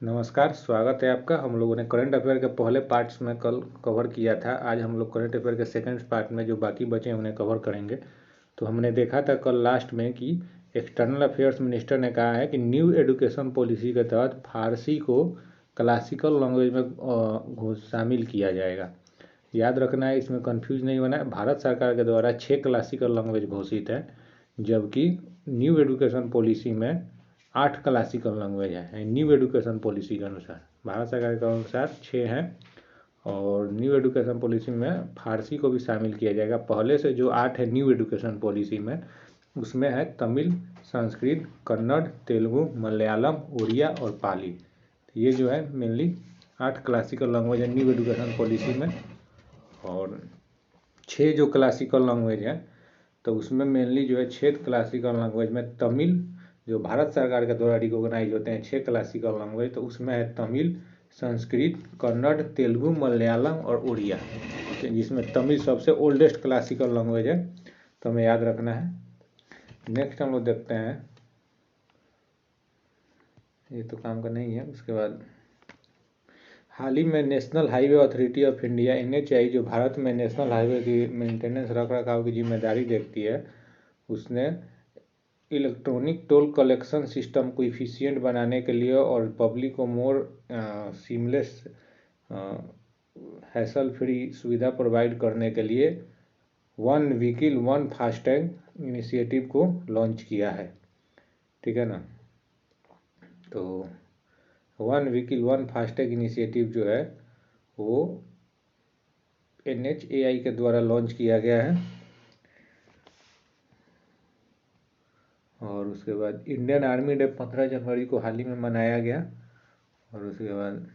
नमस्कार, स्वागत है आपका। हम लोगों ने करंट अफेयर के पहले पार्ट्स में कल कवर किया था। आज हम लोग करंट अफेयर के सेकंड पार्ट में जो बाकी बचे हैं उन्हें कवर करेंगे। तो हमने देखा था कल लास्ट में कि एक्सटर्नल अफेयर्स मिनिस्टर ने कहा है कि न्यू एजुकेशन पॉलिसी के तहत फारसी को क्लासिकल लैंग्वेज में शामिल किया जाएगा। याद रखना है, इसमें कंफ्यूज नहीं होना है। भारत सरकार के द्वारा 6 क्लासिकल लैंग्वेज घोषित है, जबकि न्यू एजुकेशन पॉलिसी में 8 क्लासिकल लैंग्वेज है। न्यू एजुकेशन पॉलिसी के अनुसार, भारत सरकार के अनुसार 6 हैं और न्यू एजुकेशन पॉलिसी में फारसी को भी शामिल किया जाएगा। पहले से जो 8 है न्यू एजुकेशन पॉलिसी में, उसमें है तमिल, संस्कृत, कन्नड़, तेलुगु, मलयालम, उड़िया और पाली। तो ये जो है मेनली 8 क्लासिकल लैंग्वेज है न्यू एजुकेशन पॉलिसी में। और 6 जो क्लासिकल लैंग्वेज है, तो उसमें मेनली जो है 6 क्लासिकल लैंग्वेज में तमिल, जो भारत सरकार के द्वारा रिकॉग्नाइज होते हैं 6 क्लासिकल लैंग्वेज, तो उसमें है तमिल, संस्कृत, कन्नड़, तेलुगु, मलयालम और उड़िया, जिसमें तमिल सबसे ओल्डेस्ट क्लासिकल लैंग्वेज है, तो हमें याद रखना है। नेक्स्ट हम लोग देखते हैं, ये तो काम का नहीं है। उसके बाद हाल ही में national highway authority of India NHAI, जो भारत में नेशनल हाईवे की मेंटेनेंस रख रखाव की जिम्मेदारी देखती है, उसने इलेक्ट्रॉनिक टोल कलेक्शन सिस्टम को इफिशियंट बनाने के लिए और पब्लिक को मोर सीमलेस हैसल फ्री सुविधा प्रोवाइड करने के लिए one vehicle one FASTag initiative को लॉन्च किया है। ठीक है ना। तो one vehicle one FASTag initiative जो है वो NHAI के द्वारा लॉन्च किया गया है। और उसके बाद इंडियन आर्मी डे 15 जनवरी को हाल ही में मनाया गया। और उसके बाद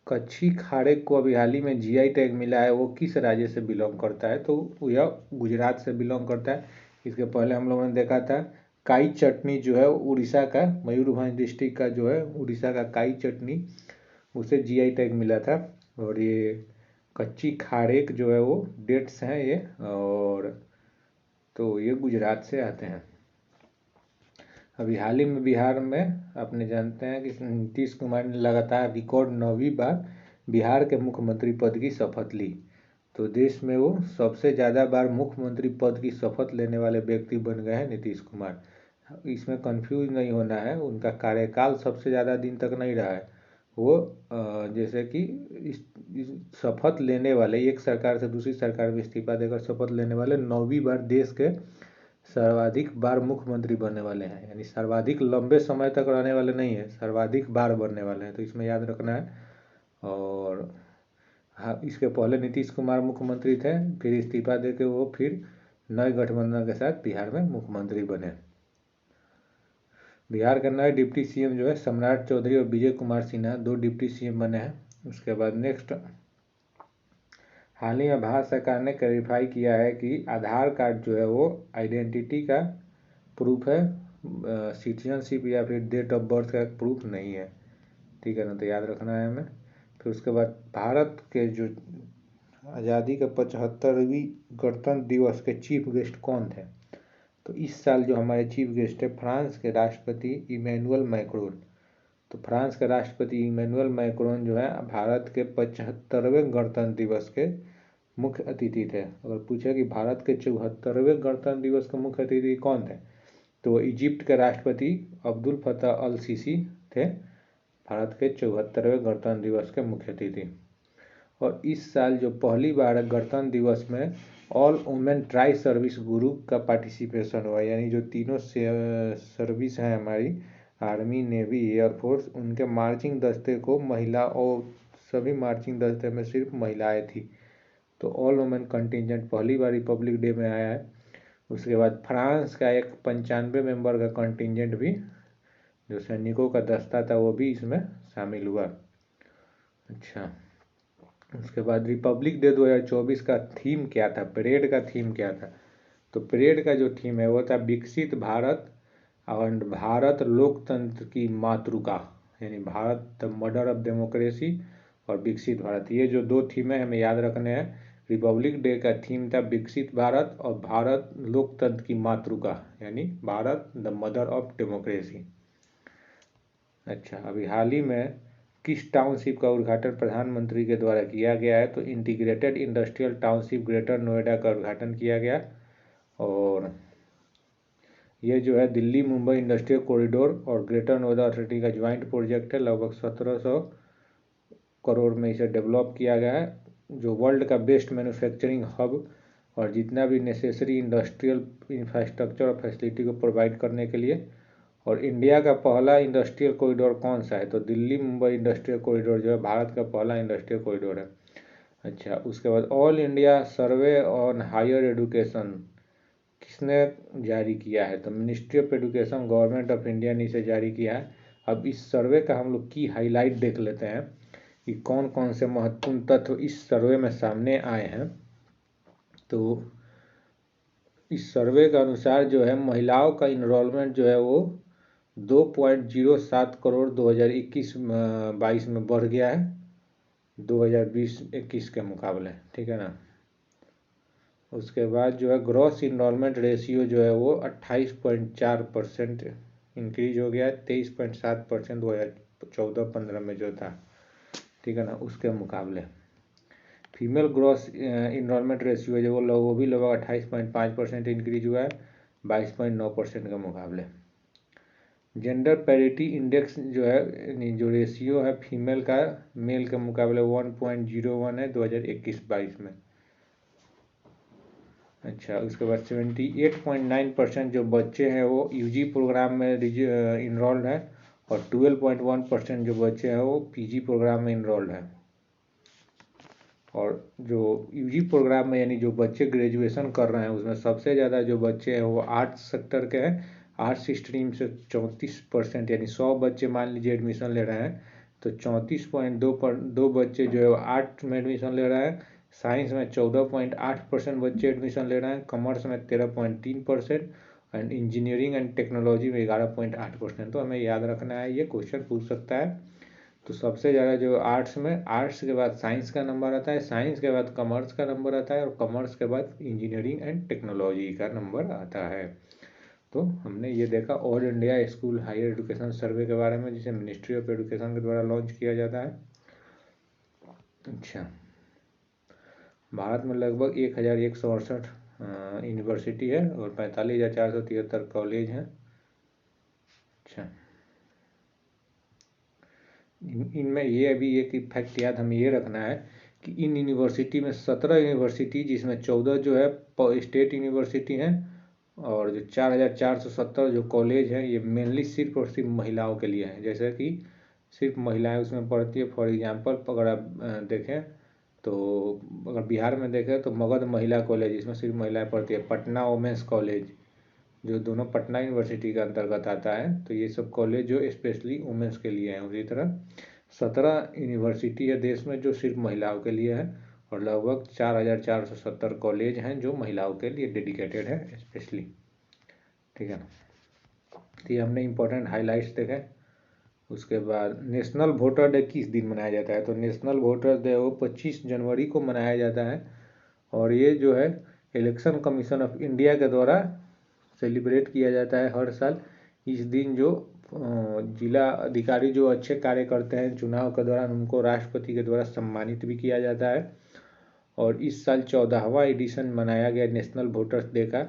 कच्छी खाड़े को अभी हाल ही में GI टैग मिला है। वो किस राज्य से बिलोंग करता है? तो यह गुजरात से बिलोंग करता है। इसके पहले हम लोगों ने देखा था काई चटनी जो है उड़ीसा का, मयूरभंज डिस्ट्रिक्ट का जो है उड़ीसा का काई चटनी, उसे GI टैग मिला था। और ये कच्ची खाड़ेक जो है वो डेट्स हैं ये, और तो ये गुजरात से आते हैं। अभी हाल ही में बिहार में आपने जानते हैं कि नीतीश कुमार ने लगातार रिकॉर्ड 9वीं बार बिहार के मुख्यमंत्री पद की शपथ ली। तो देश में वो सबसे ज़्यादा बार मुख्यमंत्री पद की शपथ लेने वाले व्यक्ति बन गए हैं नीतीश कुमार। इसमें कंफ्यूज नहीं होना है, उनका कार्यकाल सबसे ज़्यादा दिन तक नहीं रहा है। वो जैसे कि इस शपथ लेने वाले, एक सरकार से दूसरी सरकार में इस्तीफा देकर शपथ लेने वाले 9वीं बार देश के सर्वाधिक बार मुख्यमंत्री बनने वाले हैं। यानी सर्वाधिक लंबे समय तक रहने वाले नहीं है, सर्वाधिक बार बनने वाले हैं, तो इसमें याद रखना है। और हाँ, इसके पहले नीतीश कुमार मुख्यमंत्री थे, फिर इस्तीफा देके वो फिर नए गठबंधन के साथ बिहार में मुख्यमंत्री बने। बिहार के नए डिप्टी CM जो है सम्राट चौधरी और विजय कुमार सिन्हा, 2 डिप्टी CM बने हैं। उसके बाद नेक्स्ट, हाल ही में भारत सरकार ने क्लैरिफाई किया है कि आधार कार्ड जो है वो आइडेंटिटी का प्रूफ है, सिटीजनशिप या फिर डेट ऑफ बर्थ का प्रूफ नहीं है। ठीक है ना, तो याद रखना है हमें। फिर उसके बाद भारत के जो आज़ादी के 75वीं गणतंत्र दिवस के चीफ गेस्ट कौन थे? तो इस साल जो हमारे चीफ गेस्ट है फ्रांस के राष्ट्रपति इमैनुअल मैक्रोन। तो फ्रांस के राष्ट्रपति इमैनुअल मैक्रोन जो है भारत के 75वें गणतंत्र दिवस के मुख्य अतिथि थे। अगर पूछे कि भारत के 74वें गणतंत्र दिवस के मुख्य अतिथि कौन थे, तो इजिप्ट के राष्ट्रपति अब्दुल फतह अल सीसी थे भारत के 74वें गणतंत्र दिवस के मुख्य अतिथि। और इस साल जो पहली बार गणतंत्र दिवस में all women tri service group का पार्टिसिपेशन हुआ, यानी जो तीनों सर्विस हैं हमारी, आर्मी, नेवी, एयरफोर्स, उनके मार्चिंग दस्ते को महिला, और सभी मार्चिंग दस्ते में सिर्फ महिलाएं थी। तो ऑल वुमेन कंटिजेंट पहली बार रिपब्लिक डे में आया है। उसके बाद फ्रांस का एक 95 मेंबर का कंटिजेंट भी, जो सैनिकों का दस्ता था, वो भी इसमें शामिल हुआ। अच्छा, उसके बाद रिपब्लिक डे 2024 का थीम क्या था, परेड का थीम क्या था? तो परेड का जो थीम है वो था विकसित भारत और भारत लोकतंत्र की मातृका, यानी Bharat the mother of democracy और विकसित भारत। ये जो 2 थीम है हमें याद रखने हैं। रिपब्लिक डे का थीम था विकसित भारत और भारत लोकतंत्र की मातृका, यानी Bharat the mother of democracy. अच्छा, अभी हाल ही में किस टाउनशिप का उद्घाटन प्रधानमंत्री के द्वारा किया गया है? तो integrated industrial township greater Noida का उद्घाटन किया गया। और ये जो है दिल्ली मुंबई इंडस्ट्रियल कॉरिडोर और ग्रेटर नोएडा अथॉरिटी का ज्वाइंट प्रोजेक्ट है। लगभग 1700 करोड़ में इसे डेवलप किया गया है, जो वर्ल्ड का बेस्ट मैन्युफैक्चरिंग हब और जितना भी नेसेसरी इंडस्ट्रियल इंफ्रास्ट्रक्चर और फैसिलिटी को प्रोवाइड करने के लिए। और इंडिया का पहला इंडस्ट्रियल कॉरिडोर कौन सा है? तो दिल्ली मुंबई इंडस्ट्रियल कॉरिडोर जो है भारत का पहला इंडस्ट्रियल कॉरिडोर है। अच्छा, उसके बाद all India survey on higher education किसने जारी किया है? तो ministry of education government of India ने इसे जारी किया है। अब इस सर्वे का हम लोग की हाईलाइट देख लेते हैं कि कौन कौन से महत्वपूर्ण तत्व इस सर्वे में सामने आए हैं। तो इस सर्वे के अनुसार जो है महिलाओं का इनरोलमेंट जो है वो 2.07 करोड़ 2021-22 में बढ़ गया है 2020-21 के मुकाबले, ठीक है ना। उसके बाद जो है ग्रॉस इनरोलमेंट रेशियो जो है वो 28.4% इंक्रीज हो गया है 23.7% 2014-15 में जो था, ठीक है ना, उसके मुकाबले। फीमेल ग्रॉस इनरोलमेंट रेशियो जो वो भी लगभग 28.5% इंक्रीज हुआ है 22.9% के मुकाबले। जेंडर पैरिटी इंडेक्स जो है जो रेशियो है फीमेल का मेल के मुकाबले 1.01 है 2021-22 में। अच्छा, उसके बाद 78.9% जो बच्चे हैं वो यूजी प्रोग्राम में इनरोल्ड है और 12.1% जो बच्चे हैं वो पीजी प्रोग्राम में इनरोल्ड है। और जो यूजी प्रोग्राम में यानी जो बच्चे ग्रेजुएशन कर रहे हैं उसमें सबसे ज़्यादा जो बच्चे हैं वो आर्ट्स सेक्टर के हैं। आर्ट्स स्ट्रीम से 34% यानी 100 बच्चे मान लीजिए एडमिशन ले रहे हैं तो 34.2 बच्चे जो है आर्ट में एडमिशन ले रहे हैं। साइंस में 14.8% बच्चे एडमिशन ले रहे हैं। कॉमर्स में 13.3% एंड इंजीनियरिंग एंड टेक्नोलॉजी में 11.8%। तो हमें याद रखना है, ये क्वेश्चन पूछ सकता है। तो सबसे ज़्यादा जो आर्ट्स में, आर्ट्स के बाद साइंस का नंबर आता है, साइंस के बाद कॉमर्स का नंबर आता है और कॉमर्स के बाद इंजीनियरिंग एंड टेक्नोलॉजी का नंबर आता है। तो हमने ये देखा all India school higher education survey के बारे में, जिसे मिनिस्ट्री ऑफ एजुकेशन के द्वारा लॉन्च किया जाता है। अच्छा, भारत में लगभग 1168 यूनिवर्सिटी है और 45,473 कॉलेज हैं। अच्छा, इनमें ये अभी एक फैक्ट याद हमें ये रखना है कि इन यूनिवर्सिटी में 17 यूनिवर्सिटी जिसमें 14 जो है स्टेट यूनिवर्सिटी हैं और जो 4,470 जो कॉलेज हैं ये मेनली सिर्फ और सिर्फ महिलाओं के लिए हैं। जैसे कि सिर्फ महिलाएं उसमें पढ़ती है। फॉर एग्जांपल अगर आप देखें तो अगर बिहार में देखें तो मगध महिला कॉलेज, इसमें सिर्फ महिलाएं पढ़ती है। पटना वुमेंस कॉलेज जो दोनों पटना यूनिवर्सिटी के अंतर्गत आता है। तो ये सब कॉलेज जो स्पेशली वुमेंस के लिए हैं। उसी तरह 17 यूनिवर्सिटी है देश में जो सिर्फ महिलाओं के लिए है और लगभग 4,470 कॉलेज हैं जो महिलाओं के लिए डेडिकेटेड है स्पेशली, ठीक है ना। तो ये हमने इम्पोर्टेंट हाइलाइट्स देखे। उसके बाद नेशनल वोटर डे किस दिन मनाया जाता है? तो नेशनल वोटर डे वो 25 जनवरी को मनाया जाता है और ये जो है इलेक्शन कमीशन ऑफ इंडिया के द्वारा सेलिब्रेट किया जाता है हर साल। इस दिन जो जिला अधिकारी जो अच्छे कार्य करते हैं चुनाव के दौरान उनको राष्ट्रपति के द्वारा सम्मानित भी किया जाता है। और इस साल 14वां एडिशन मनाया गया नेशनल वोटर्स डे का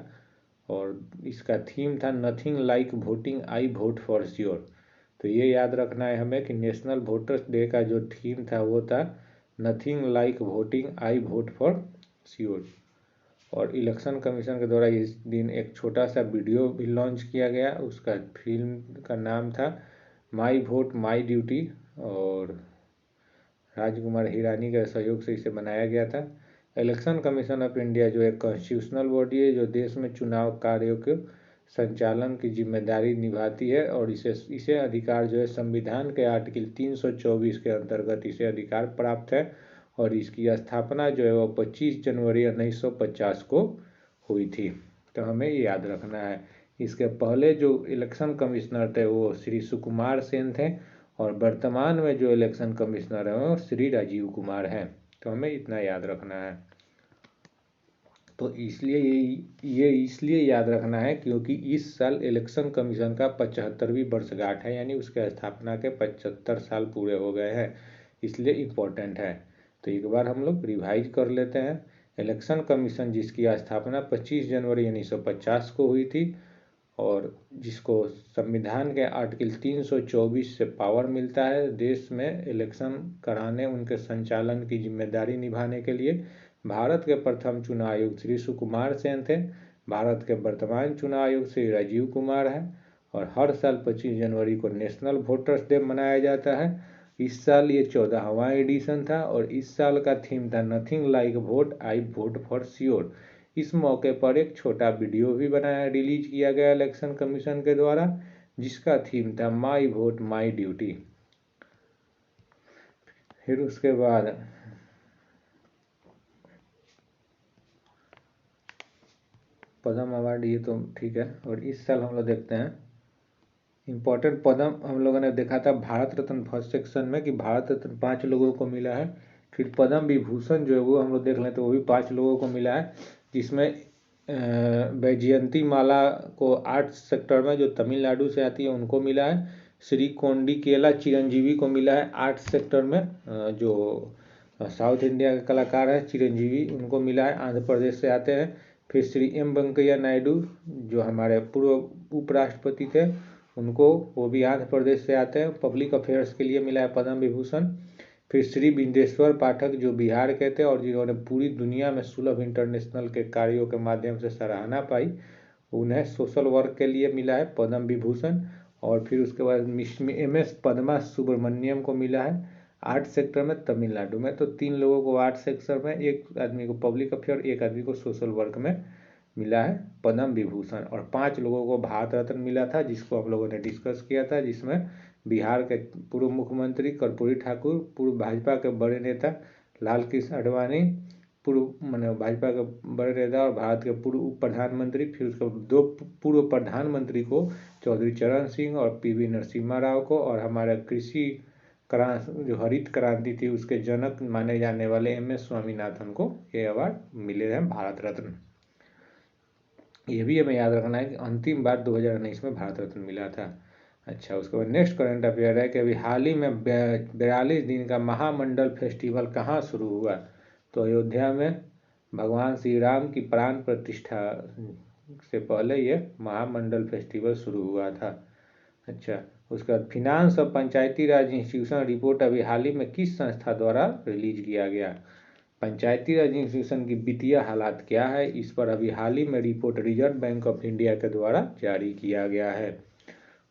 और इसका थीम था nothing like voting I vote for sure. तो ये याद रखना है हमें कि नेशनल वोटर्स डे का जो थीम था वो था nothing like voting I vote for sure. और इलेक्शन कमीशन के द्वारा इस दिन एक छोटा सा वीडियो भी लॉन्च किया गया। उसका फिल्म का नाम था माई वोट माई ड्यूटी और राजकुमार हिरानी के सहयोग से इसे बनाया गया था। इलेक्शन कमीशन ऑफ इंडिया जो एक कॉन्स्टिट्यूशनल बॉडी है जो देश में चुनाव कार्यों के संचालन की जिम्मेदारी निभाती है और इसे अधिकार जो है संविधान के आर्टिकल 324 के अंतर्गत इसे अधिकार प्राप्त है और इसकी स्थापना जो है वो 25 जनवरी 1950 को हुई थी। तो हमें ये याद रखना है। इसके पहले जो इलेक्शन कमिश्नर थे वो श्री सुकुमार सेन थे और वर्तमान में जो इलेक्शन कमिश्नर हैं वो श्री राजीव कुमार हैं। तो हमें इतना याद रखना है। तो इसलिए ये इसलिए याद रखना है क्योंकि इस साल इलेक्शन कमीशन का 75वीं वर्षगांठ है, यानी उसके स्थापना के 75 साल पूरे हो गए हैं, इसलिए इम्पोर्टेंट है। तो एक बार हम लोग रिवाइज कर लेते हैं। इलेक्शन कमीशन जिसकी स्थापना 25 जनवरी 1950 को हुई थी और जिसको संविधान के आर्टिकल 324 से पावर मिलता है देश में इलेक्शन कराने, उनके संचालन की जिम्मेदारी निभाने के लिए। भारत के प्रथम चुनाव आयुक्त श्री सुकुमार सेन थे। भारत के वर्तमान चुनाव आयुक्त श्री राजीव कुमार है। और हर साल 25 जनवरी को नेशनल वोटर्स डे मनाया जाता है। इस साल ये 14वां एडिशन था और इस साल का थीम था nothing like what, I vote for sure. इस मौके पर एक छोटा वीडियो भी बनाया रिलीज किया गया इलेक्शन कमीशन के द्वारा, जिसका थीम था माई वोट माई ड्यूटी। फिर उसके बाद पद्म अवार्ड, ये तो ठीक है। और इस साल हम लोग देखते हैं इम्पोर्टेंट पद्म हम लोगों ने देखा था भारत रत्न फर्स्ट सेक्शन में कि भारत रत्न 5 लोगों को मिला है। फिर पद्म विभूषण जो है वो हम लोग देख लें तो वो भी 5 लोगों को मिला है, जिसमें वैजयंती माला को आर्ट सेक्टर में जो तमिलनाडु से आती है उनको मिला है। श्री कोंडिकेला चिरंजीवी को मिला है आर्ट सेक्टर में, जो साउथ इंडिया के कलाकार है चिरंजीवी, उनको मिला है, आंध्र प्रदेश से आते हैं। फिर श्री एम वेंकैया नायडू जो हमारे पूर्व उपराष्ट्रपति थे, उनको, वो भी आंध्र प्रदेश से आते हैं, पब्लिक अफेयर्स के लिए मिला है पद्म विभूषण। फिर श्री बिंदेश्वर पाठक जो बिहार के थे और जिन्होंने पूरी दुनिया में सुलभ इंटरनेशनल के कार्यों के माध्यम से सराहना पाई, उन्हें सोशल वर्क के लिए मिला है पद्म विभूषण। और फिर उसके बाद MS पद्मा सुब्रमण्यम को मिला है आर्ट सेक्टर में तमिलनाडु में। तो 3 लोगों को आर्ट सेक्टर में, एक आदमी को पब्लिक अफेयर, एक आदमी को सोशल वर्क में मिला है पद्म विभूषण। और 5 लोगों को भारत रत्न मिला था जिसको हम लोगों ने डिस्कस किया था, जिसमें बिहार के पूर्व मुख्यमंत्री कर्पूरी ठाकुर, पूर्व भाजपा के बड़े नेता लाल कृष्ण आडवाणी, पूर्व भाजपा के बड़े नेता और भारत के पूर्व उप प्रधानमंत्री, फिर उसके 2 पूर्व प्रधानमंत्री को चौधरी चरण सिंह और PV नरसिम्हा राव को, और हमारे कृषि जो हरित क्रांति थी उसके जनक माने जाने वाले MS स्वामीनाथन को ये अवार्ड मिले हैं भारत रत्न। ये भी हमें याद रखना है कि अंतिम बार 2019 में भारत रत्न मिला था। अच्छा, उसके बाद नेक्स्ट करंट अफेयर है कि अभी हाल ही में 42 दिन का महामंडल फेस्टिवल कहाँ शुरू हुआ। तो अयोध्या में भगवान श्री राम की प्राण प्रतिष्ठा से पहले ये महामंडल फेस्टिवल शुरू हुआ था। अच्छा, उसके बाद फिनांस और पंचायती राज इंस्टीट्यूशन रिपोर्ट अभी हाल ही में किस संस्था द्वारा रिलीज किया गया। पंचायती राज इंस्टीट्यूशन की वित्तीय हालात क्या है, इस पर अभी हाल ही में report reserve bank of India के द्वारा जारी किया गया है।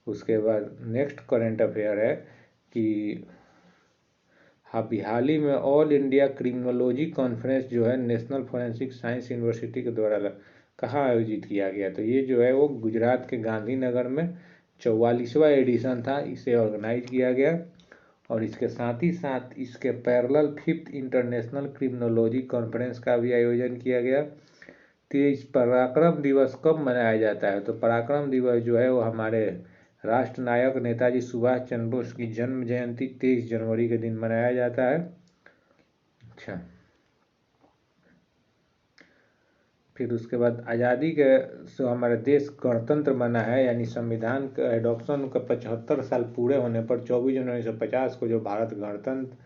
उसके बाद नेक्स्ट करंट अफेयर है कि अभी हाल ही में ऑल इंडिया क्रिमिनोलॉजी कॉन्फ्रेंस जो है नेशनल फॉरेंसिक साइंस यूनिवर्सिटी के द्वारा कहाँ आयोजित किया गया। तो ये जो है वो गुजरात के गांधीनगर में 44वां एडिशन था, इसे ऑर्गेनाइज किया गया। और इसके साथ ही साथ इसके parallel 5th international criminology conference का भी आयोजन किया गया। तो इस पराक्रम दिवस कब मनाया जाता है। तो पराक्रम दिवस जो है वो हमारे राष्ट्र नायक नेताजी सुभाष चंद्र बोस की जन्म जयंती 23 जनवरी के दिन मनाया जाता है। अच्छा, फिर उसके बाद आज़ादी के से हमारे देश गणतंत्र बना है, यानी संविधान के एडॉप्शन का 75 साल पूरे होने पर 24 जनवरी 1950 को जो भारत गणतंत्र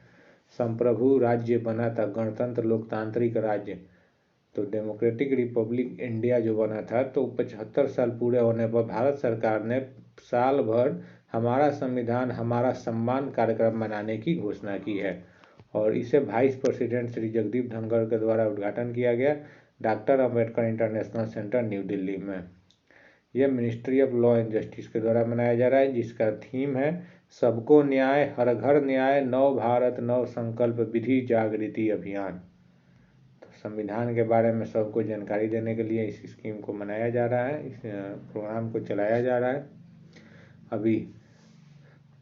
संप्रभु राज्य बना था, गणतंत्र लोकतांत्रिक राज्य, तो डेमोक्रेटिक रिपब्लिक इंडिया जो बना था, तो 75 साल पूरे होने पर भारत सरकार ने साल भर हमारा संविधान हमारा सम्मान कार्यक्रम मनाने की घोषणा की है। और इसे वाइस प्रेसिडेंट श्री जगदीप धनखड़ के द्वारा उद्घाटन किया गया doctor Ambedkar international centre new Delhi में। यह ministry of law and justice के द्वारा मनाया जा रहा है, जिसका थीम है सबको न्याय, हर घर न्याय, नव भारत नव संकल्प विधि जागृति अभियान। तो संविधान के बारे में सबको जानकारी देने के लिए इस स्कीम को मनाया जा रहा है, इस प्रोग्राम को चलाया जा रहा है। अभी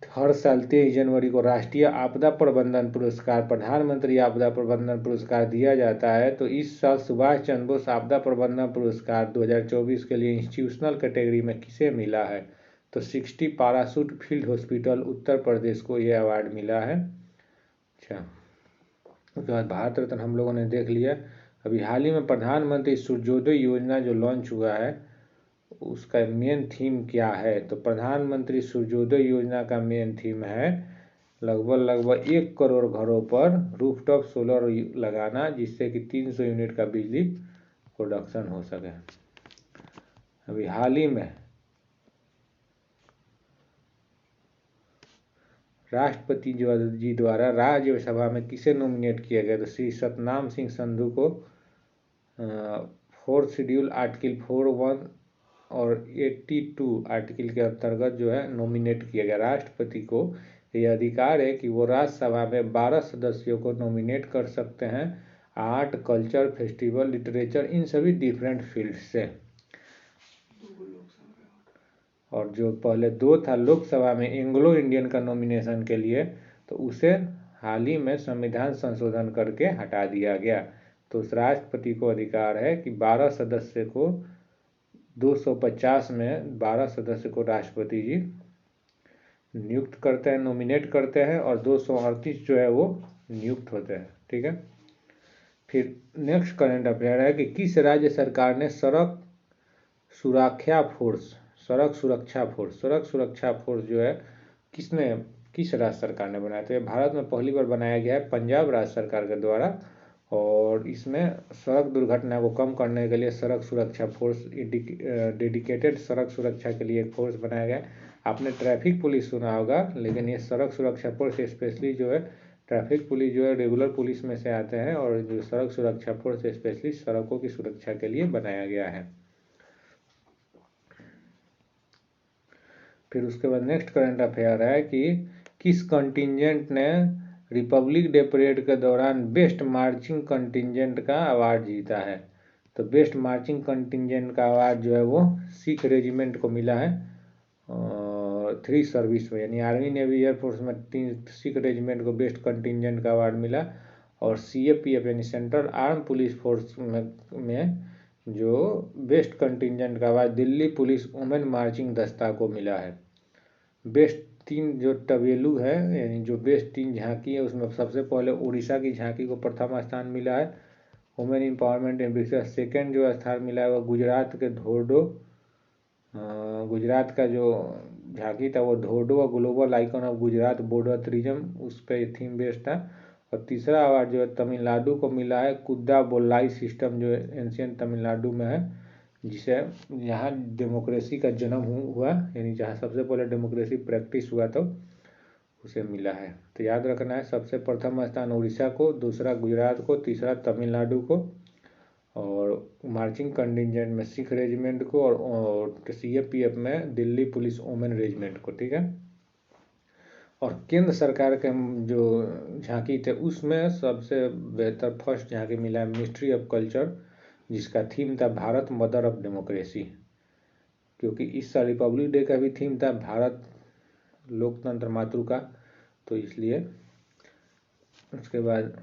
हर साल 23 जनवरी को राष्ट्रीय आपदा प्रबंधन पुरस्कार, प्रधानमंत्री आपदा प्रबंधन पुरस्कार दिया जाता है। तो इस साल सुभाष चंद्र बोस आपदा प्रबंधन पुरस्कार 2024 के लिए इंस्टीट्यूशनल कैटेगरी में किसे मिला है। तो 60 parachute field hospital Uttar Pradesh को यह अवार्ड मिला है। अच्छा, उसके बाद भारत रत्न हम लोगों ने देख लिया। अभी हाल ही में प्रधानमंत्री सूर्योदय योजना जो लॉन्च हुआ है उसका मेन थीम क्या है? तो प्रधानमंत्री सूर्योदय योजना का मेन थीम है लगभग 1 करोड़ घरों पर रूफटॉप सोलर लगाना, जिससे कि 300 यूनिट का बिजली प्रोडक्शन हो सके। अभी हाल ही में राष्ट्रपति जी द्वारा राज्यसभा में किसे नॉमिनेट किया गया? तो श्री सतनाम सिंह संधू को 4 शेड्यूल आर्टिकल 41 और 82 आर्टिकल के अंतर्गत जो है नॉमिनेट किया गया। राष्ट्रपति को यह अधिकार है कि वो राज्यसभा में 12 सदस्यों को नॉमिनेट कर सकते हैं, आर्ट, कल्चर, फेस्टिवल, लिटरेचर, इन सभी डिफरेंट फील्ड से। और जो पहले 2 था लोकसभा में एंग्लो इंडियन का नॉमिनेशन के लिए, तो उसे हाल ही में संविधान संशोधन करके हटा दिया गया। तो उस राष्ट्रपति को अधिकार है कि 12 सदस्य को 250 में 12 सदस्य को राष्ट्रपति जी नियुक्त करते हैं, नॉमिनेट करते हैं, और 238 जो है वो नियुक्त होते हैं। ठीक है। फिर नेक्स्ट करंट अफेयर है कि किस राज्य सरकार ने सड़क सुरक्षा फोर्स जो है किस राज्य सरकार ने बनाया? तो ये भारत में पहली बार बनाया गया है पंजाब राज्य सरकार के द्वारा, और इसमें सड़क दुर्घटना को कम करने के लिए सड़क सुरक्षा फोर्स, डेडिकेटेड सड़क सुरक्षा के लिए एक फोर्स बनाया गया है। आपने ट्रैफिक पुलिस सुना होगा, लेकिन ये सड़क सुरक्षा फोर्स स्पेशली जो है, ट्रैफिक पुलिस जो है रेगुलर पुलिस में से आते हैं, और जो सड़क सुरक्षा फोर्स स्पेशली सड़कों की सुरक्षा के लिए बनाया गया है। फिर उसके बाद नेक्स्ट करंट अफेयर है कि किस कंटिजेंट ने रिपब्लिक डे परेड के दौरान बेस्ट मार्चिंग कंटिजेंट का अवार्ड जीता है? तो बेस्ट मार्चिंग कंटिजेंट का अवार्ड जो है वो सिख रेजिमेंट को मिला है, और 3 सर्विस में, यानी आर्मी, नेवी, एयरफोर्स में 3 सिख रेजिमेंट को बेस्ट कंटिजेंट का अवार्ड मिला। और CAPF यानी सेंट्रल आर्म पुलिस फोर्स में जो बेस्ट कंटिजेंट का award Delhi police women marching दस्ता को मिला है। बेस्ट 3 जो टवेलू है, यानी जो बेस्ट 3 झांकी है, उसमें सबसे पहले उड़ीसा की झांकी को प्रथम स्थान मिला है वुमेन एम्पावरमेंट इन विशेष। सेकेंड जो स्थान मिला है वह गुजरात के धोर्डो, गुजरात का जो झांकी था वो Dhordo global icon of Gujarat border tourism, उस पर थीम बेस्ड था। और तीसरा अवार्ड जो है तमिलनाडु को मिला है कुद्दा बोल्लाई सिस्टम, जो एंशियंट तमिलनाडु में है, जिसे यहाँ डेमोक्रेसी का जन्म हुआ, यानी जहाँ सबसे पहले डेमोक्रेसी प्रैक्टिस हुआ तो उसे मिला है। तो याद रखना है, सबसे प्रथम स्थान उड़ीसा को, दूसरा गुजरात को, तीसरा तमिलनाडु को, और मार्चिंग कंटिजेंट में सिख रेजिमेंट को, और CAPF में दिल्ली पुलिस वुमेन रेजिमेंट को। ठीक है। और केंद्र सरकार के जो झांकी थे उसमें सबसे बेहतर फर्स्ट झांकी मिला है मिनिस्ट्री ऑफ कल्चर, जिसका थीम था भारत मदर ऑफ डेमोक्रेसी, क्योंकि इस साल रिपब्लिक डे का भी थीम था भारत लोकतंत्र मातृ का, तो इसलिए। उसके बाद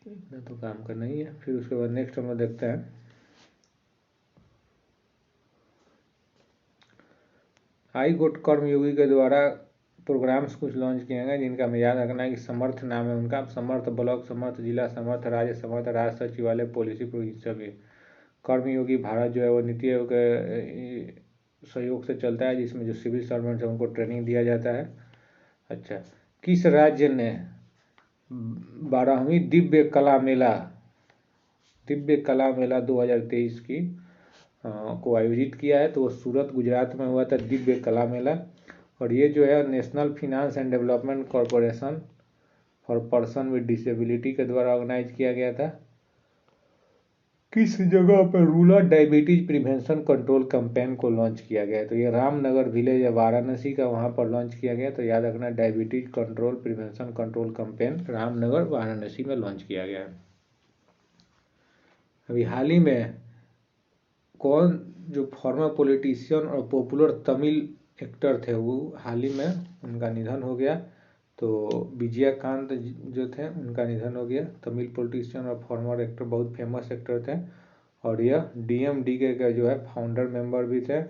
इतना तो काम करना ही है। फिर उसके बाद नेक्स्ट हम लोग देखते हैं हाई कोर्ट कर्मयोगी के द्वारा प्रोग्राम्स कुछ लॉन्च किए गए, जिनका हमें याद रखना है कि समर्थ नाम है उनका, समर्थ ब्लॉक, समर्थ जिला, समर्थ राज्य, समर्थ राज्य सचिवालय, पॉलिसी प्रोविजन भी। कर्मयोगी भारत जो है वो नीति आयोग के सहयोग से चलता है, जिसमें जो सिविल सर्वेंट्स है उनको ट्रेनिंग दिया जाता है। अच्छा, किस राज्य ने 12वीं दिव्य कला मेला 2023 की को आयोजित किया है? तो वो सूरत गुजरात में हुआ था दिव्य कला मेला, और ये जो है national finance and development corporation for person with disability के द्वारा ऑर्गेनाइज किया गया था। किस जगह पर rural diabetes prevention control campaign को लॉन्च किया गया है? तो ये रामनगर विलेज है वाराणसी का, वहाँ पर लॉन्च किया गया। तो याद रखना diabetes control prevention control campaign Ramnagar Varanasi में लॉन्च किया गया है। अभी हाल ही में कौन जो फॉर्मर पॉलिटिशियन और पॉपुलर तमिल एक्टर थे, वो हाल ही में उनका निधन हो गया। तो विजयकांत जो थे उनका निधन हो गया, तमिल पॉलिटिशियन और फॉर्मर एक्टर, बहुत फेमस एक्टर थे। और यह DMDK के जो है फाउंडर मेंबर भी थे।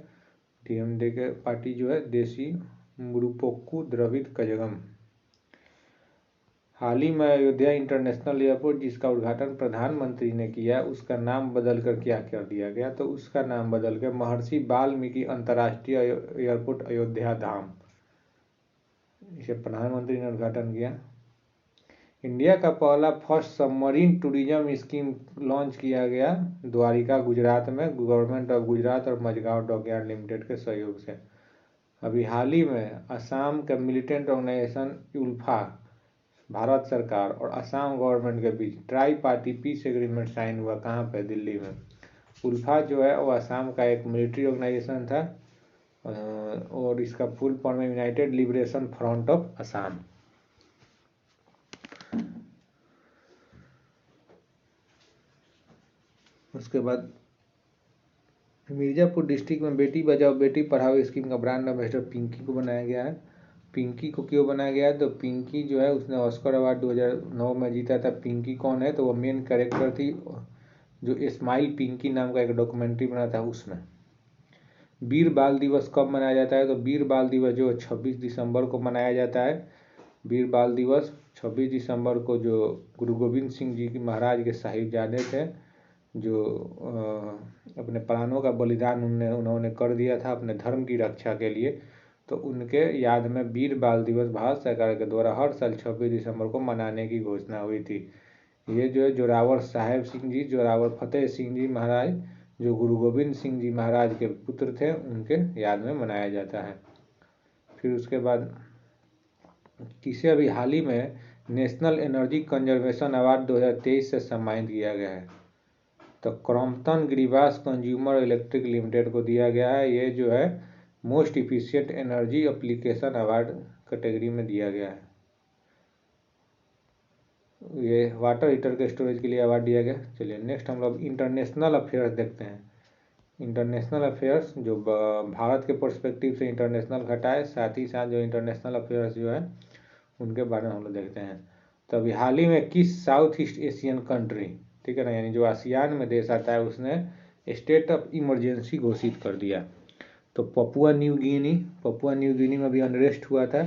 DMDK पार्टी जो है देशी मुरुपोक्कू द्रविड़ कजगम। हाल ही में अयोध्या इंटरनेशनल एयरपोर्ट जिसका उद्घाटन प्रधानमंत्री ने किया, उसका नाम बदल कर क्या कर दिया गया, तो उसका नाम बदल कर महर्षि वाल्मीकि अंतर्राष्ट्रीय एयरपोर्ट अयोध्या धाम, इसे प्रधानमंत्री ने उद्घाटन किया। इंडिया का पहला first submarine tourism scheme launch किया गया द्वारिका गुजरात में गवर्नमेंट ऑफ गुजरात और मझगांव डॉकयार्ड लिमिटेड के सहयोग से। अभी हाल ही में असम का मिलिटेंट ऑर्गेनाइजेशन उल्फा, भारत सरकार और असम गवर्नमेंट के बीच tri party peace agreement sign हुआ। कहाँ पे? दिल्ली में। उल्फा जो है वो असम का एक मिलिट्री ऑर्गेनाइजेशन था और इसका फुल फॉर्म है United liberation front of Assam. उसके बाद मिर्जापुर डिस्ट्रिक्ट में बेटी बचाओ बेटी पढ़ाओ स्कीम का ब्रांड एम्बेसडर पिंकी को बनाया गया है। पिंकी को क्यों बनाया गया है? तो पिंकी जो है उसने ऑस्कर अवार्ड 2009 में जीता था। पिंकी कौन है? तो वो मेन कैरेक्टर थी जो स्माइल पिंकी नाम का एक डॉक्यूमेंट्री बना था उसमें। वीर बाल दिवस कब मनाया जाता है? तो वीर बाल दिवस जो 26 दिसंबर को मनाया जाता है। वीर बाल दिवस 26 दिसंबर को जो गुरु गोविंद सिंह जी महाराज के साहिबजादे थे जो अपने प्राणों का बलिदान उन्होंने कर दिया था अपने धर्म की रक्षा के लिए, तो उनके याद में वीर बाल दिवस भारत सरकार के द्वारा हर साल 26 दिसंबर को मनाने की घोषणा हुई थी। ये जो है जोरावर साहेब सिंह जी, जोरावर फतेह सिंह जी महाराज जो गुरु गोविंद सिंह जी महाराज के पुत्र थे, उनके याद में मनाया जाता है। फिर उसके बाद किसे अभी हाल ही में नेशनल एनर्जी कंजर्वेशन अवार्ड 2023 से सम्मानित किया गया है? तो क्रॉम्पटन ग्रीवास कंज्यूमर इलेक्ट्रिक लिमिटेड को दिया गया है। ये जो है most efficient energy application award category में दिया गया है। ये वाटर हीटर के स्टोरेज के लिए अवार्ड दिया गया। चलिए नेक्स्ट हम लोग इंटरनेशनल अफेयर्स देखते हैं। इंटरनेशनल अफेयर्स जो भारत के पर्सपेक्टिव से इंटरनेशनल घटाए, साथ ही साथ जो इंटरनेशनल अफेयर्स जो है उनके बारे में हम लोग देखते हैं। तो अभी हाल ही में किस साउथ ईस्ट एशियन कंट्री, ठीक है ना, यानी जो आसियान में देश आता है, उसने स्टेट ऑफ इमरजेंसी घोषित कर दिया? तो पपुआ न्यू गिनी में भी अनरेस्ट हुआ था,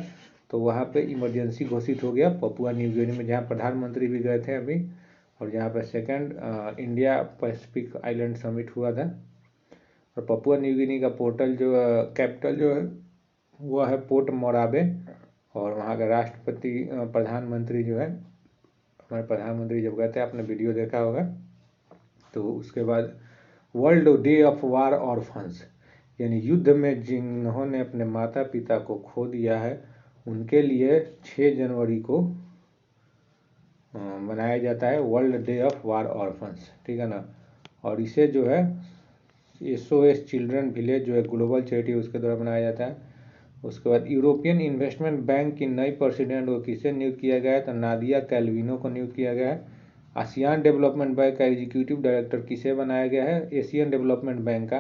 तो वहाँ पे इमरजेंसी घोषित हो गया पपुआ न्यू गिनी में, जहाँ प्रधानमंत्री भी गए थे अभी, और जहाँ पे second India Pacific island summit हुआ था। और पपुआ न्यू गिनी का पोर्टल जो कैपिटल जो है वह है पोर्ट मोराबे, और वहाँ का राष्ट्रपति प्रधानमंत्री जो है, हमारे प्रधानमंत्री जब गए थे, आपने वीडियो देखा होगा। तो उसके बाद world day of war orphans, यानी युद्ध में जिन्होंने अपने माता पिता को खो दिया है उनके लिए 6 जनवरी को मनाया जाता है world day of war orphans, ठीक है ना। और इसे जो है SOS चिल्ड्रन विलेज जो है ग्लोबल चैरिटी उसके द्वारा बनाया जाता है। उसके बाद यूरोपियन इन्वेस्टमेंट बैंक की नई प्रेसिडेंट को किसे नियुक्त किया गया है? तो नादिया कैल्विनो को नियुक्त किया गया है। आसियान डेवलपमेंट बैंक का एग्जीक्यूटिव डायरेक्टर किसे बनाया गया है? एशियन डेवलपमेंट बैंक का,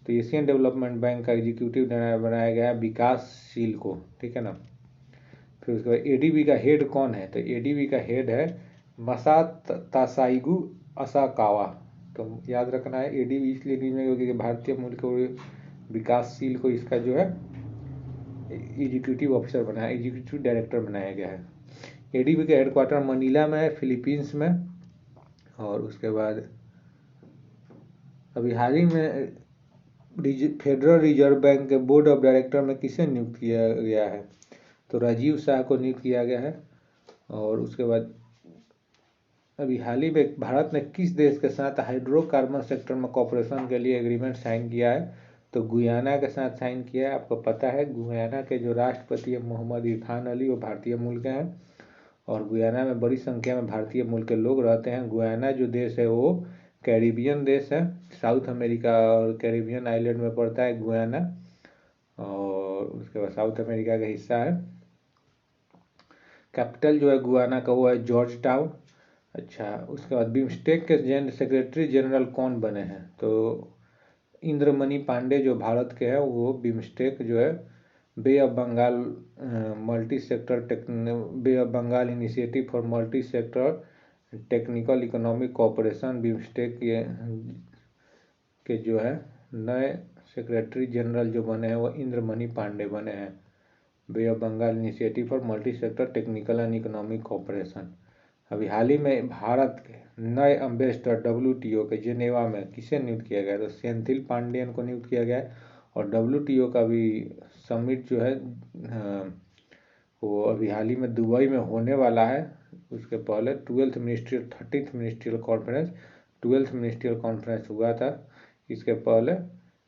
तो एशियन डेवलपमेंट बैंक का एग्जीक्यूटिव बनाया गया है विकासशील को, ठीक है ना। फिर उसके बाद ADB का हेड कौन है? तो ADB का हेड है मसा तासाइगु असाकावा। तो याद रखना है ADB इसलिए नहीं है क्योंकि भारतीय मूल के विकासशील को इसका जो है एग्जीक्यूटिव ऑफिसर बनाया, एग्जीक्यूटिव डायरेक्टर बनाया गया है। ADB का हेडक्वार्टर मनीला में है, फिलीपींस में। और उसके बाद अभी हाल ही में फेडरल रिजर्व बैंक के बोर्ड ऑफ डायरेक्टर में किसे नियुक्त किया गया है? तो राजीव शाह को नियुक्त किया गया है। और उसके बाद अभी हाल ही में भारत ने किस देश के साथ हाइड्रोकार्बन सेक्टर में कॉपरेशन के लिए एग्रीमेंट साइन किया है? तो गुयाना के साथ साइन किया है। आपको पता है गुयाना के जो राष्ट्रपति है मोहम्मद इरफान अली, वो भारतीय मूल के हैं, और गुयाना में बड़ी संख्या में भारतीय मूल के लोग रहते हैं। गुयाना जो देश है वो कैरिबियन देश है, साउथ अमेरिका और कैरिबियन आइलैंड में पड़ता है गुयाना, और उसके बाद साउथ अमेरिका का हिस्सा है। कैपिटल जो है गुयाना का वो है जॉर्ज टाउन। अच्छा, उसके बाद बिम्स्टेक के सेक्रेटरी जनरल कौन बने हैं? तो इंद्रमणि पांडे जो भारत के हैं वो बिम्स्टेक जो है Bay of Bengal multi sector Bay of Bengal initiative for multi sector technical economic cooperation BIMSTEC के जो है नए सेक्रेटरी जनरल जो बने हैं वो इंद्रमणि पांडे बने हैं। Bay of Bengal initiative for multi sector technical and economic cooperation. अभी हाल ही में भारत के नए अम्बेसडर WTO के जेनेवा में किसे नियुक्त किया गया? तो सेंथिल पांडेयन को नियुक्त किया गया है। और WTO का भी समिट जो है वो अभी हाल ही में दुबई में होने वाला है। उसके पहले 30th ministerial conference 12th ministerial conference हुआ था। इसके पहले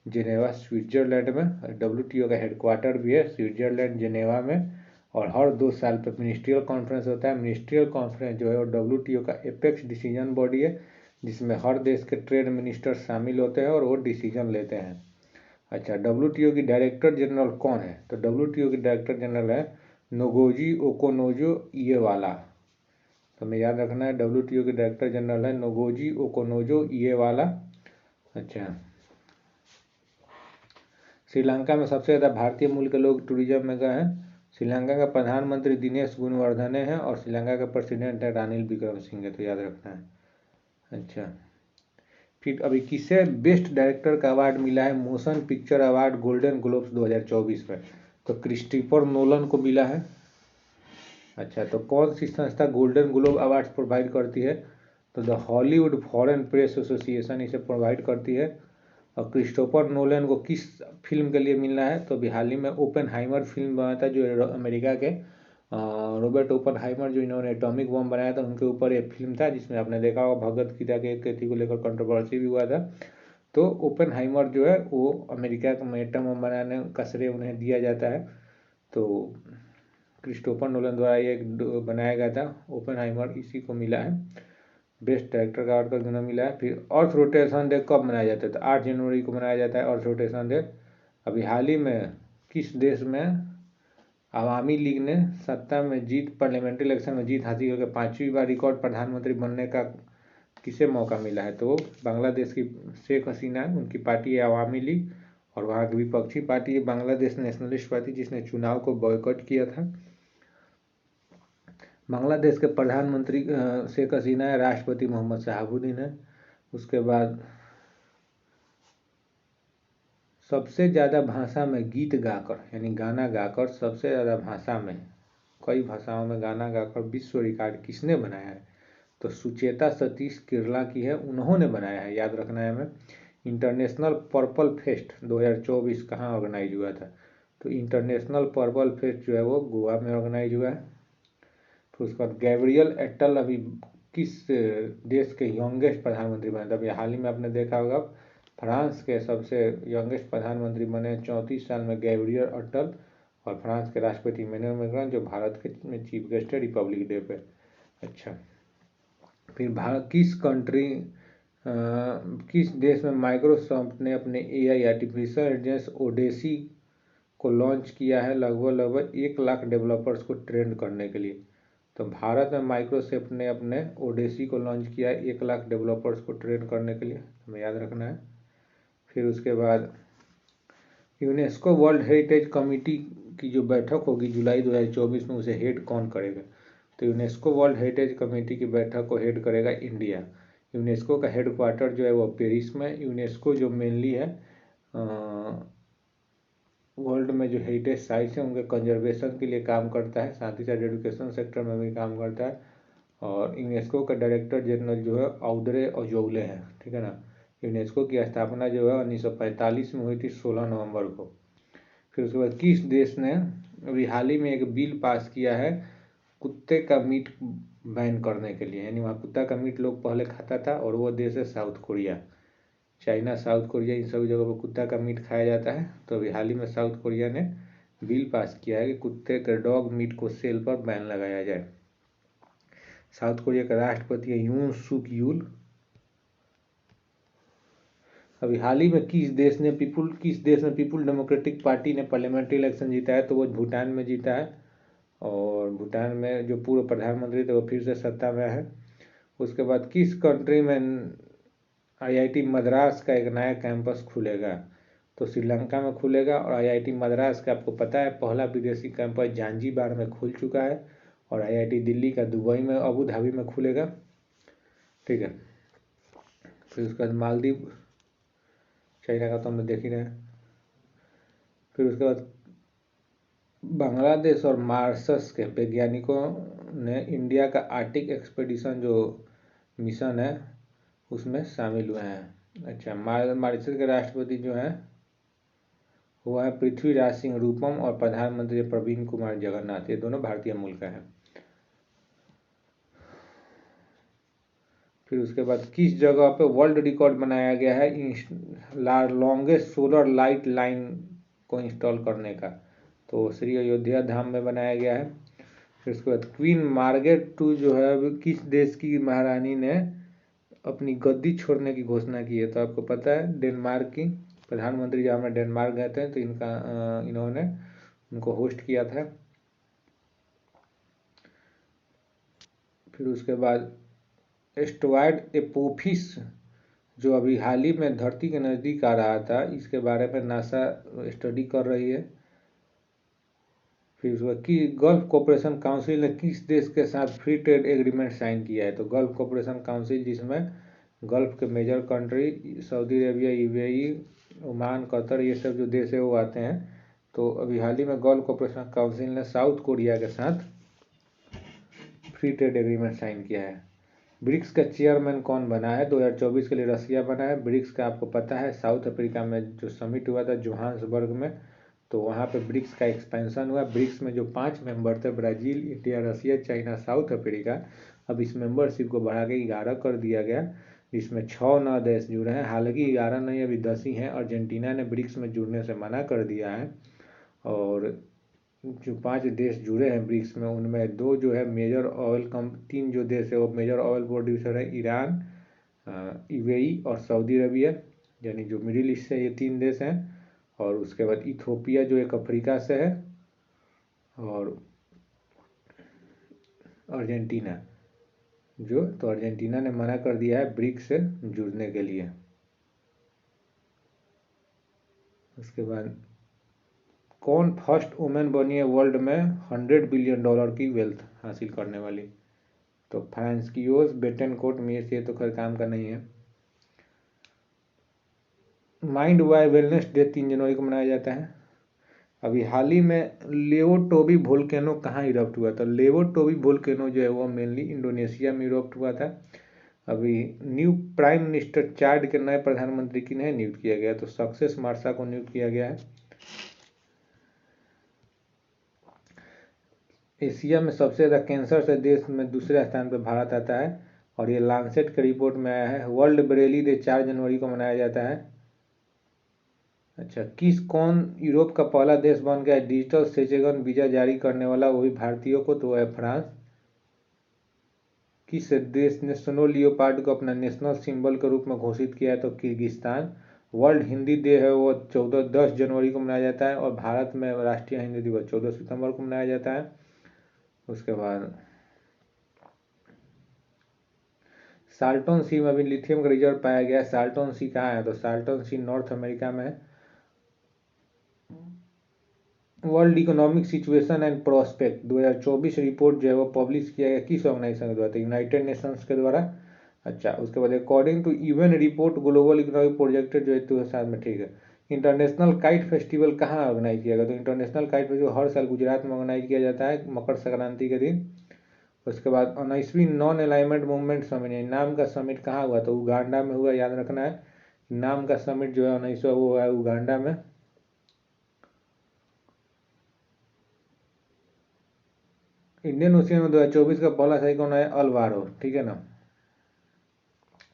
जेनेवा स्विट्जरलैंड में, WTO का हेडक्वार्टर भी है स्विट्जरलैंड जेनेवा में। और हर 2 साल पर मिनिस्ट्रियल कॉन्फ्रेंस होता है। मिनिस्ट्रियल कॉन्फ्रेंस जो है वो WTO का एपेक्स डिसीजन बॉडी है, जिसमें हर देश के ट्रेड मिनिस्टर शामिल होते हैं और वो डिसीजन लेते हैं। अच्छा, WTO की डायरेक्टर जनरल कौन है? तो WTO की डायरेक्टर जनरल है नोगोजी ओकोनोजो इएवाला। तो हमें याद रखना है WTO के डायरेक्टर जनरल है नोगोजी ओकोनोजो इएवाला। अच्छा, श्रीलंका में सबसे ज़्यादा भारतीय मूल के लोग टूरिज्म में गए हैं। श्रीलंका का प्रधानमंत्री दिनेश गुणवर्धने हैं और श्रीलंका का प्रेसिडेंट है रानिल विक्रमसिंघे, तो याद रखना है। अच्छा, फिर अभी किसे बेस्ट डायरेक्टर का अवार्ड मिला है? Motion picture award golden globes 2024 में, तो क्रिस्टोफर नोलन को मिला है। अच्छा, तो कौन सी संस्था गोल्डन ग्लोब अवार्ड्स प्रोवाइड करती है? तो the Hollywood foreign press association इसे प्रोवाइड करती है। और क्रिस्टोफर नोलन को किस फिल्म के लिए मिलना है? तो अभी हाल ही में ओपेनहाइमर फिल्म बना था, जो अमेरिका के रॉबर्ट ओपेनहाइमर जो इन्होंने एटॉमिक बम बनाया था उनके ऊपर ये फिल्म था, जिसमें आपने देखा होगा भगवत गीता के एक को लेकर कंट्रोवर्सी भी हुआ था। तो ओपेनहाइमर जो है वो अमेरिका में एटम बम बनाने का श्रेय उन्हें दिया जाता है। तो क्रिस्टोफर नोलन द्वारा ये बनाया गया था ओपेनहाइमर, इसी को मिला है बेस्ट डायरेक्टर का अवार्ड का मिला है। फिर अर्थ रोटेशन डे कब मनाया जाता है? तो 8 जनवरी को मनाया जाता है अर्थ रोटेशन डे। अभी हाल ही में किस देश में अवामी लीग ने सत्ता में जीत पार्लियामेंट्री इलेक्शन में जीत हासिल करके 5वीं बार रिकॉर्ड प्रधानमंत्री बनने का किसे मौका मिला है? तो बांग्लादेश की शेख हसीना है, उनकी पार्टी है अवामी लीग। और वहाँ की विपक्षी पार्टी है बांग्लादेश नेशनलिस्ट पार्टी, जिसने चुनाव को बॉयकॉट किया था। बांग्लादेश के प्रधानमंत्री शेख हसीना है, राष्ट्रपति मोहम्मद शहाबुद्दीन है। उसके बाद सबसे ज़्यादा भाषा में गीत गाकर यानी गाना गाकर सबसे ज़्यादा भाषा में कई भाषाओं में गाना गाकर विश्व रिकॉर्ड किसने बनाया है? तो सुचेता सतीश किरला की है, उन्होंने बनाया है, याद रखना है हमें। इंटरनेशनल पर्पल फेस्ट 2024 कहाँ ऑर्गेनाइज हुआ था? तो इंटरनेशनल पर्पल फेस्ट जो है वो गोवा में ऑर्गेनाइज हुआ है। फिर उसके बाद गैब्रियल एट्टल अभी किस देश के यंगेस्ट प्रधानमंत्री बने थे? अभी हाल ही में आपने देखा होगा फ्रांस के सबसे यंगेस्ट प्रधानमंत्री बने 34 साल में गैब्रियल एट्टल। और फ्रांस के राष्ट्रपति इमैनुअल मैक्रोन, जो भारत के में चीफ गेस्ट है रिपब्लिक डे पे। अच्छा, फिर किस देश में माइक्रोसॉफ्ट ने अपने AI आर्टिफिशियल इंटेलिजेंस ओडेसी को लॉन्च किया है लगभग 1 लाख डेवलपर्स को ट्रेन करने के लिए? तो भारत में माइक्रोसॉफ्ट ने अपने ओडेसी को लॉन्च किया है 1 लाख डेवलपर्स को ट्रेन करने के लिए, हमें याद रखना है। फिर उसके बाद यूनेस्को वर्ल्ड हेरिटेज कमेटी की जो बैठक होगी जुलाई 2024 में, उसे हेड कौन करेगा? तो यूनेस्को वर्ल्ड हेरिटेज कमेटी की बैठक को हेड करेगा इंडिया। यूनेस्को का हेडक्वार्टर जो है वो पेरिस में। यूनेस्को जो मेनली है वर्ल्ड में जो हेरिटेज साइट्स हैं उनके कंजर्वेशन के लिए काम करता है, साथ ही साथ एजुकेशन सेक्टर में भी काम करता है। और यूनेस्को का डायरेक्टर जनरल जो है औदरे अजौले हैं, ठीक है ना। यूनेस्को की स्थापना जो है 1945 में हुई थी 16 नवंबर को। फिर उसके बाद किस देश ने अभी हाल ही में एक बिल पास किया है कुत्ते का मीट बैन करने के लिए? यानी वहाँ कुत्ता का मीट लोग पहले खाता था, और वो देश है South Korea. China, South Korea, इन सभी जगहों पर कुत्ता का मीट खाया जाता है। तो अभी हाल ही में साउथ कोरिया ने बिल पास किया है कि कुत्ते के डॉग मीट को सेल पर बैन लगाया जाए। साउथ कोरिया का राष्ट्रपति है यून सुक यूल। अभी हाल ही में किस देश में पीपुल डेमोक्रेटिक पार्टी ने पार्लियामेंट्री इलेक्शन जीता है? तो वो भूटान में जीता है। और भूटान में जो पूर्व प्रधानमंत्री थे वो फिर से सत्ता में है। उसके बाद किस कंट्री में IIT मद्रास का एक नया कैंपस खुलेगा? तो श्रीलंका में खुलेगा। और IIT मद्रास का आपको पता है पहला विदेशी कैंपस जांजीबार में खुल चुका है। और IIT दिल्ली का दुबई में अबू धाबी में खुलेगा, ठीक है। फिर उसके बाद मालदीव, चाइना का तो हम लोग देख ही रहे हैं। फिर उसके बाद बांग्लादेश और मॉरिशस के वैज्ञानिकों ने इंडिया का आर्टिक एक्सपेडिशन जो मिशन है उसमें शामिल हुए हैं। अच्छा, मॉरिशस के राष्ट्रपति जो हैं वो है पृथ्वीराज सिंह रूपम और प्रधानमंत्री प्रवीण कुमार जगन्नाथ, ये दोनों भारतीय मूल का है। फिर उसके बाद किस जगह पे वर्ल्ड रिकॉर्ड बनाया गया है लॉन्गेस्ट सोलर लाइट लाइन को इंस्टॉल करने का, तो श्री अयोध्या धाम में बनाया गया है। फिर उसके बाद क्वीन मार्गरेट टू जो है किस देश की महारानी ने अपनी गद्दी छोड़ने की घोषणा की है, तो आपको पता है डेनमार्क की प्रधानमंत्री जब हमें डेनमार्क गए थे तो इन्होंने उनको होस्ट किया था। फिर उसके बाद एस्टेरॉयड एपोफिस जो अभी हाल ही में धरती के नज़दीक आ रहा था, इसके बारे में नासा स्टडी कर रही है। फिर उसके बाद कि गल्फ कोऑपरेशन काउंसिल ने किस देश के साथ फ्री ट्रेड एग्रीमेंट साइन किया है, तो गल्फ कोऑपरेशन काउंसिल जिसमें गल्फ के major country Saudi Arabia, UAE, Oman, Qatar, ये सब जो देश है वो आते हैं। तो अभी हाल ही में गल्फ कोऑपरेशन काउंसिल ने साउथ कोरिया के साथ फ्री ट्रेड एग्रीमेंट साइन किया है। ब्रिक्स का चेयरमैन कौन बना है, 2024 के लिए रसिया बना है। ब्रिक्स का आपको पता है साउथ अफ्रीका में जो समिट हुआ था जोहान्सबर्ग में, तो वहाँ पे ब्रिक्स का एक्सपेंशन हुआ। ब्रिक्स में जो 5 मेंबर थे ब्राज़ील, इंडिया, रसिया, चाइना, साउथ अफ्रीका, अब इस मेंबरशिप को बढ़ा के 11 कर दिया गया, जिसमें 6 नए देश जुड़े हैं। हालांकि 11 नहीं, अभी 10 ही हैं। अर्जेंटीना ने ब्रिक्स में जुड़ने से मना कर दिया है, और जो 5 देश जुड़े हैं ब्रिक्स में उनमें 2 जो है मेजर ऑयल 3 जो देश है वो मेजर ऑयल प्रोड्यूसर है, ईरान, यूएई और सऊदी अरबिया, यानी जो मिडिल ईस्ट से ये 3 देश हैं। और उसके बाद इथोपिया जो एक अफ्रीका से है, और अर्जेंटीना तो अर्जेंटीना ने मना कर दिया है ब्रिक्स से जुड़ने के लिए। उसके बाद कौन फर्स्ट वुमेन बनी है वर्ल्ड में $100 बिलियन की वेल्थ हासिल करने वाली, तो फ्रांसिस्का बेटनकोट में, ये तो खैर काम का नहीं है। माइंड वाई वेलनेस डे 3 जनवरी को मनाया जाता है। अभी हाल ही में लेवो टोबी वोल्केनो कहाँ इरप्ट हुआ था, लेवो टोबी वोल्केनो जो है वो मेनली इंडोनेशिया में इरप्ट हुआ था। अभी न्यू प्राइम मिनिस्टर चाड के नए प्रधानमंत्री किन्हें नियुक्त किया गया, तो सक्सेस मार्शा को नियुक्त किया गया है। एशिया में सबसे ज़्यादा कैंसर से देश में दूसरे स्थान पर भारत आता है, और ये लांसेट के रिपोर्ट में आया है। वर्ल्ड ब्रेली डे 4 जनवरी को मनाया जाता है। अच्छा, कौन यूरोप का पहला देश बन गया डिजिटल सेचेगन वीज़ा जारी करने वाला, वो भी भारतीयों को, तो है फ्रांस। किस देश ने स्नो लियोपार्ड को अपना नेशनल सिंबल के रूप में घोषित किया है, तो किर्गिस्तान। वर्ल्ड हिंदी डे है वो 10 जनवरी को मनाया जाता है, और भारत में राष्ट्रीय हिंदी दिवस 14 सितंबर को मनाया जाता है। उसके बाद साल्टोन सी में अभी लिथियम का रिजर्व पाया गया है। साल्टोन सी कहाँ है, तो साल्टोन सी नॉर्थ अमेरिका में है। World economic situation and prospect 2024 report जो है वो पब्लिश किया गया किस ऑर्गेनाइजेशन के द्वारा, तो यूनाइटेड नेशंस के द्वारा। अच्छा, उसके बाद according to UN report global economic project जो है 2007 में, ठीक है। इंटरनेशनल काइट फेस्टिवल कहाँ ऑर्गेनाइज किया गया, तो इंटरनेशनल काइट फेस्टिवल हर साल गुजरात में ऑर्गेनाइज किया जाता है मकर संक्रांति के दिन। उसके बाद 19वीं नॉन अलाइनमेंट मूवमेंट समिट, नाम का समिट कहाँ हुआ, तो उगांडा में हुआ, याद रखना है। नाम का समिट जो है 1900 वो है उगांडा में। इंडियन ओशियन में 2024 का पहला सही कौन है, अल्वारो, ठीक है ना।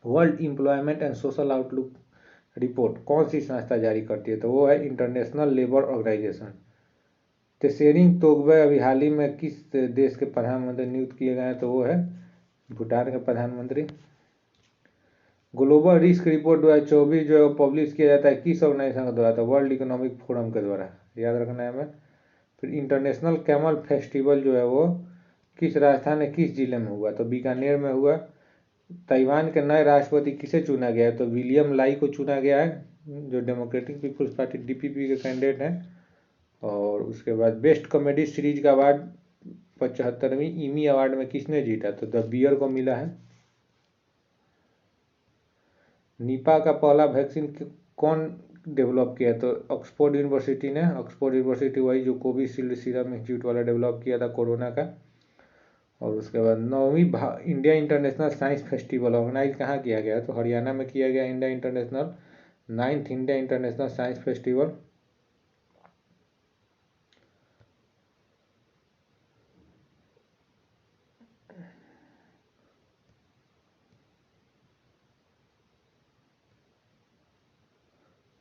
World employment and social outlook report कौन सी संस्था जारी करती है, तो वो है international labour organisation. Tshering Tobgay अभी हाल ही में किस देश के प्रधानमंत्री नियुक्त किए गए हैं, तो वो है भूटान के प्रधानमंत्री। ग्लोबल रिस्क रिपोर्ट 2024 जो है वो पब्लिश किया जाता है किस ऑर्गेनाइजेशन के द्वारा, तो वर्ल्ड इकोनॉमिक फोरम के द्वारा, याद रखना है हमें। फिर इंटरनेशनल कैमल फेस्टिवल जो है वो किस राजस्थान में किस जिले में हुआ, तो बीकानेर में हुआ। ताइवान के नए राष्ट्रपति किसे चुना गया है, तो विलियम लाई को चुना गया है, जो डेमोक्रेटिक पीपुल्स पार्टी डीपीपी के कैंडिडेट हैं। और उसके बाद बेस्ट कॉमेडी सीरीज का अवार्ड 75वीं ईमी अवार्ड में किसने जीता, तो द बियर को मिला है। निपा का पहला वैक्सीन कौन डेवलप किया? तो ऑक्सफोर्ड यूनिवर्सिटी ने, ऑक्सफोर्ड यूनिवर्सिटी वही जो कोविशील्ड सीरम इंस्टीट्यूट वाला डेवलप किया था कोरोना का। और उसके बाद 9वीं India International Science Festival organise कहाँ किया गया? तो हरियाणा में किया गया India International 9th India International Science Festival.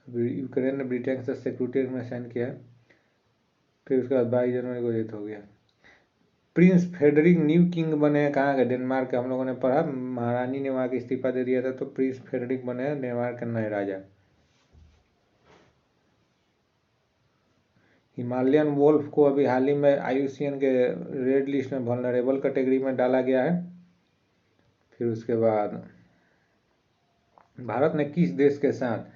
Ukraine ने ब्रिटेन से सिक्योरिटी एग्रीमेंट साइन किया है। फिर उसके बाद 22 जनवरी को डेथ हो गया। प्रिंस फेडरिक न्यू किंग बने हैं कहाँ के? डेनमार्क के। हम लोगों ने पढ़ा महारानी ने वहाँ के इस्तीफा दे दिया था, तो प्रिंस फेडरिक बने हैं डेनमार्क के नए राजा। हिमालयन वोल्फ को अभी हाल ही में IUCN के रेड लिस्ट में वल्नरेबल कैटेगरी में डाला गया है। फिर उसके बाद भारत ने किस देश के साथ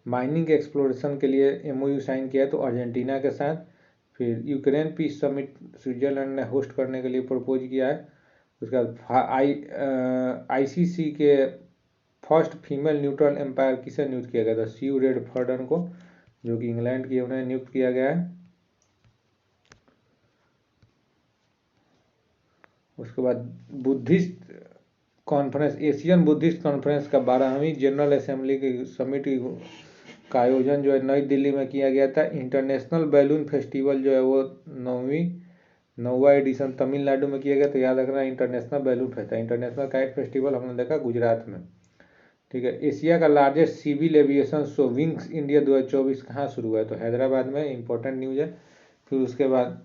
माइनिंग एक्सप्लोरेशन के लिए MOU साइन किया है? तो अर्जेंटीना के साथ। फिर यूक्रेन पीस समिट स्विट्जरलैंड ने होस्ट करने के लिए प्रपोज किया है। उसके बाद ICC के फर्स्ट फीमेल न्यूट्रल एम्पायर किसे नियुक्त किया गया था? स्यू रेडफर्डन को, जो कि इंग्लैंड की, उन्हें नियुक्त किया गया है। उसके बाद Buddhist conference, Asian Buddhist conference का 12वीं जनरल असेंबली की समिट का आयोजन जो है नई दिल्ली में किया गया था। इंटरनेशनल बैलून फेस्टिवल जो है वो 9वां एडिशन तमिलनाडु में किया गया। तो याद रखना international balloon festival, international kite festival हमने देखा गुजरात में। ठीक है। एशिया का largest civil aviation show Wings India 2024 कहाँ शुरू हुआ है? तो हैदराबाद में। इंपॉर्टेंट न्यूज है। फिर उसके बाद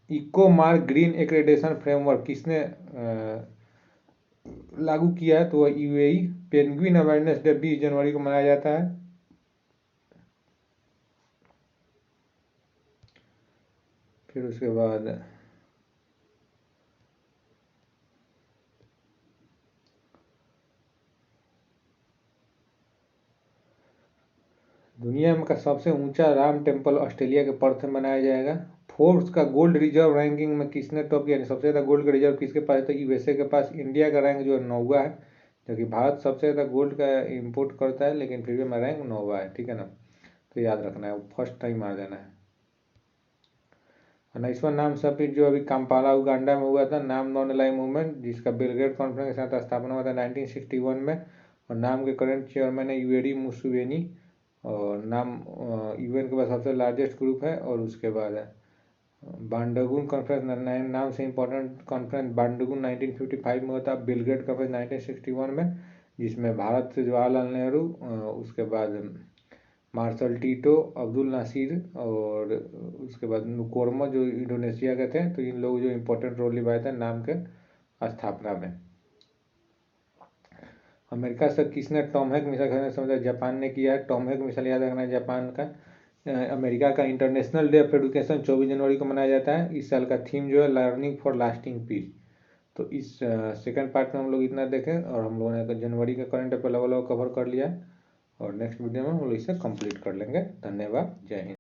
eco mark green accreditation framework किसने लागू किया है? तो वह UAE। पेंगुइन अवेयरनेस डे 20 जनवरी को मनाया जाता है। फिर उसके बाद दुनिया में का सबसे ऊंचा राम टेम्पल ऑस्ट्रेलिया के पर्थ में बनाया जाएगा। फोर्ब्स का गोल्ड रिजर्व रैंकिंग में किसने टॉप किया? सबसे ज़्यादा गोल्ड का रिजर्व किसके पास है? तो USA के पास। इंडिया का रैंक जो है 9वां है, जो कि भारत सबसे ज़्यादा गोल्ड का इंपोर्ट करता है, लेकिन फिर भी हमारा रैंक 9वां है। ठीक है ना, तो याद रखना है, फर्स्ट टाइम मार देना है। 19वां नाम समिट जो अभी काम्पाला उगांडा में हुआ था, नाम नॉन अलाइ मूवमेंट, जिसका बेलग्रेड कॉन्फ्रेंस के साथ स्थापना हुआ था 1961 में। और नाम के करंट चेयरमैन है यूएरी मुसेवेनी। और नाम UN के बाद सबसे लार्जेस्ट ग्रुप है। और उसके बाद बांडगुन कॉन्फ्रेंस नाम से इंपॉर्टेंट कॉन्फ्रेंस बांडगुन 1955 में होता है। बेलग्रेड कॉन्फ्रेंस 1961 में, जिसमें भारत से जवाहरलाल नेहरू, उसके बाद मार्शल टीटो, अब्दुल नासिर, और उसके बाद नुकोरमा जो इंडोनेशिया के थे। तो इन लोग जो इम्पोर्टेंट रोल निभाए थे नाम के स्थापना में। अमेरिका से किसने टॉम हैक मिसाइल खरीदने का समझौता? जापान ने किया है। टॉम हैक मिसाइल याद रखना है जापान का। अमेरिका का इंटरनेशनल डे ऑफ एजुकेशन 24 जनवरी को मनाया जाता है। इस साल का थीम जो है लर्निंग फॉर लास्टिंग पीस। तो इस सेकंड पार्ट में हम लोग इतना देखें, और हम लोगों ने जनवरी का करंट अफेयर लेवल कवर कर लिया, और नेक्स्ट वीडियो में हम लोग इसे कंप्लीट कर लेंगे। धन्यवाद। जय हिंद।